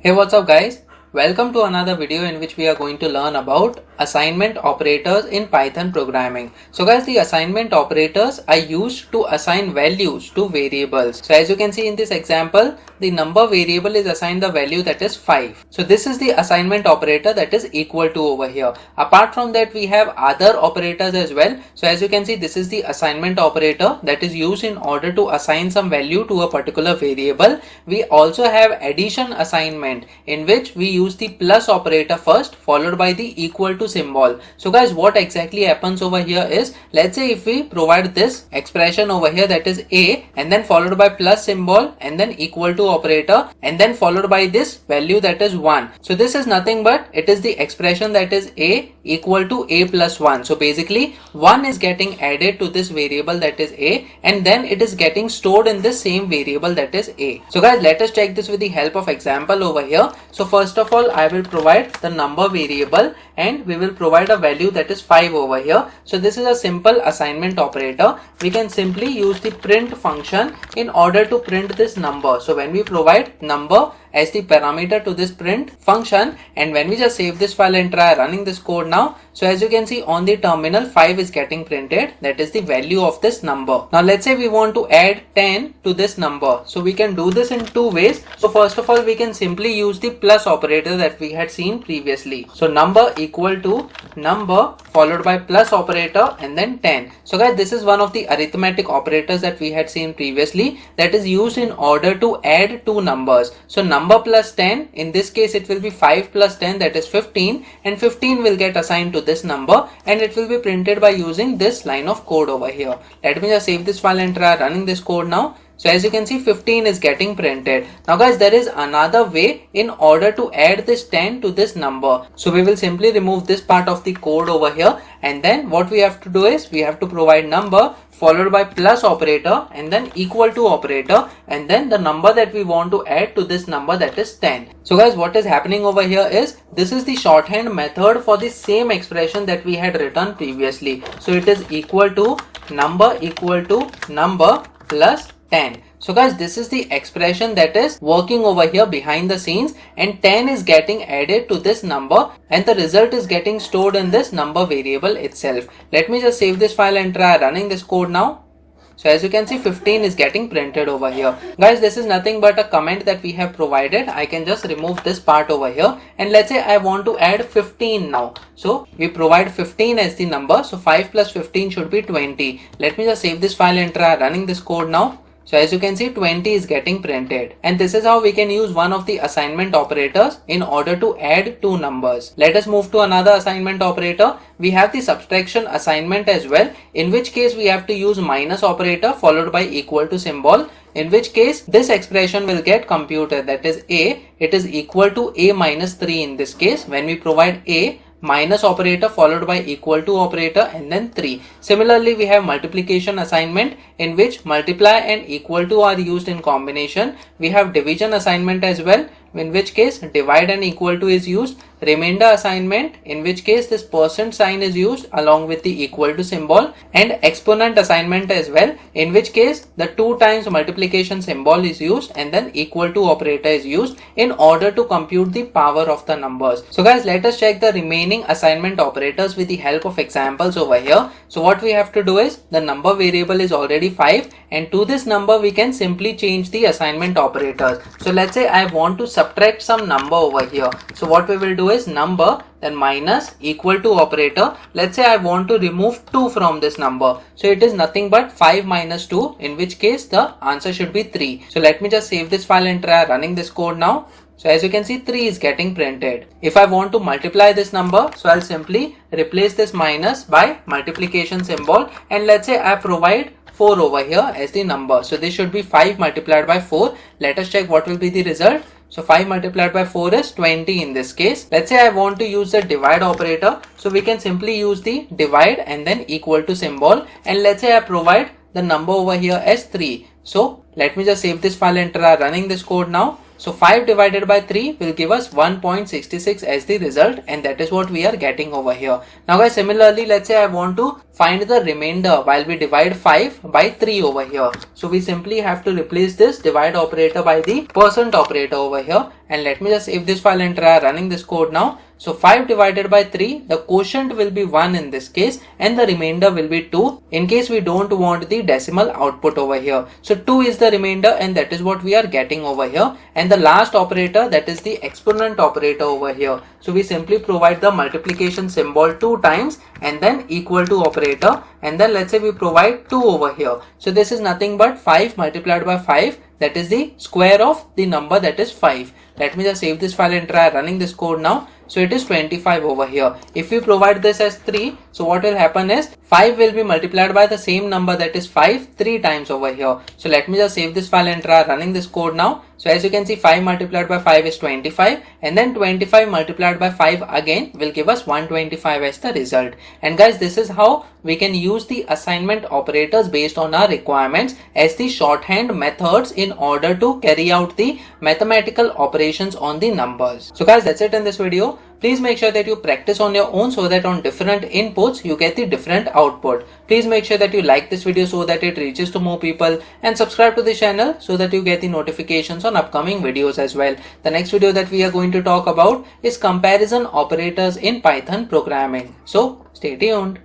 Hey, what's up guys? Welcome to another video in which we are going to learn about assignment operators in Python programming. So guys, the assignment operators are used to assign values to variables. So as you can see in this example, the number variable is assigned the value that is 5. So this is the assignment operator that is equal to over here. Apart from that, we have other operators as well. So as you can see, this is the assignment operator that is used in order to assign some value to a particular variable. We also have addition assignment, in which we use the plus operator first followed by the equal to symbol. So guys, what exactly happens over here is, let's say if we provide this expression over here that is a, and then followed by plus symbol and then equal to operator and then followed by this value that is 1. So this is nothing but it is the expression that is a equal to a plus 1. So basically 1 is getting added to this variable that is a, and then it is getting stored in this same variable that is a. So guys, let us check this with the help of example over here. So first of all, I will provide the number variable and we will provide a value that is 5 over here. So this is a simple assignment operator. We can simply use the print function in order to print this number. So when we provide number as the parameter to this print function, and when we just save this file and try running this code now, so as you can see on the terminal, 5 is getting printed. That is the value of this number. Now let's say we want to add 10 to this number. So we can do this in two ways. So first of all, we can simply use the plus operator that we had seen previously. So number equal to number followed by plus operator and then 10. So guys, this is one of the arithmetic operators that we had seen previously that is used in order to add two numbers. So number plus 10, in this case it will be 5 plus 10, that is 15, and 15 will get assigned to this number and it will be printed by using this line of code over here. Let me just save this file and try running this code now. So as you can see, 15 is getting printed. Now guys, there is another way in order to add this 10 to this number. So we will simply remove this part of the code over here, and then what we have to do is we have to provide number followed by plus operator and then equal to operator and then the number that we want to add to this number, that is 10. So guys, what is happening over here is this is the shorthand method for the same expression that we had written previously. So it is equal to number plus 10. So guys, this is the expression that is working over here behind the scenes, and 10 is getting added to this number and the result is getting stored in this number variable itself. Let me just save this file and try running this code now. So as you can see, 15 is getting printed over here. Guys, this is nothing but a comment that we have provided. I can just remove this part over here, and let's say I want to add 15 now. So we provide 15 as the number. So 5 plus 15 should be 20. Let me just save this file and try running this code now. So as you can see, 20 is getting printed, and this is how we can use one of the assignment operators in order to add two numbers. Let us move to another assignment operator. We have the subtraction assignment as well, in which case we have to use minus operator followed by equal to symbol, in which case this expression will get computed, that is a, it is equal to a minus 3 in this case when we provide a minus operator followed by equal to operator and then 3. Similarly, we have multiplication assignment, in which multiply and equal to are used in combination. We have division assignment as well, in which case divide and equal to is used. Remainder assignment, in which case this percent sign is used along with the equal to symbol, and exponent assignment as well, in which case the 2 times multiplication symbol is used and then equal to operator is used in order to compute the power of the numbers. So guys, let us check the remaining assignment operators with the help of examples over here. So what we have to do is, the number variable is already 5, and to this number we can simply change the assignment operators. So let's say I want to subtract some number over here. So what we will do is number, then minus equal to operator. Let's say I want to remove 2 from this number. So it is nothing but 5 minus 2, in which case the answer should be 3. So let me just save this file and try running this code now. So as you can see, 3 is getting printed. If I want to multiply this number, so I'll simply replace this minus by multiplication symbol, and let's say I provide 4 over here as the number. So this should be 5 multiplied by 4. Let us check what will be the result. So 5 multiplied by 4 is 20 in this case. Let's say I want to use the divide operator. So we can simply use the divide and then equal to symbol. And let's say I provide the number over here as 3. So let me just save this file and try running this code now. So 5 divided by 3 will give us 1.66 as the result, and that is what we are getting over here. Now guys, similarly, let's say I want to find the remainder while we divide 5 by 3 over here. So we simply have to replace this divide operator by the percent operator over here, and let me just save this file and try running this code now. So 5 divided by 3, the quotient will be 1 in this case, and the remainder will be 2 in case we don't want the decimal output over here. So 2 is the remainder, and that is what we are getting over here. And the last operator, that is the exponent operator over here. So we simply provide the multiplication symbol 2 times and then equal to operator, and then let's say we provide 2 over here. So this is nothing but 5 multiplied by 5, that is the square of the number, that is 5. Let me just save this file and try running this code now. So it is 25 over here. If we provide this as 3, so what will happen is 5 will be multiplied by the same number, that is 5, 3 times over here. So let me just save this file and try running this code now. So as you can see, 5 multiplied by 5 is 25, and then 25 multiplied by 5 again will give us 125 as the result. And guys, this is how we can use the assignment operators based on our requirements as the shorthand methods in order to carry out the mathematical operations on the numbers. So guys, that's it in this video. Please make sure that you practice on your own so that on different inputs you get the different output. Please make sure that you like this video so that it reaches to more people, and subscribe to the channel so that you get the notifications on upcoming videos as well. The next video that we are going to talk about is comparison operators in Python programming. So stay tuned.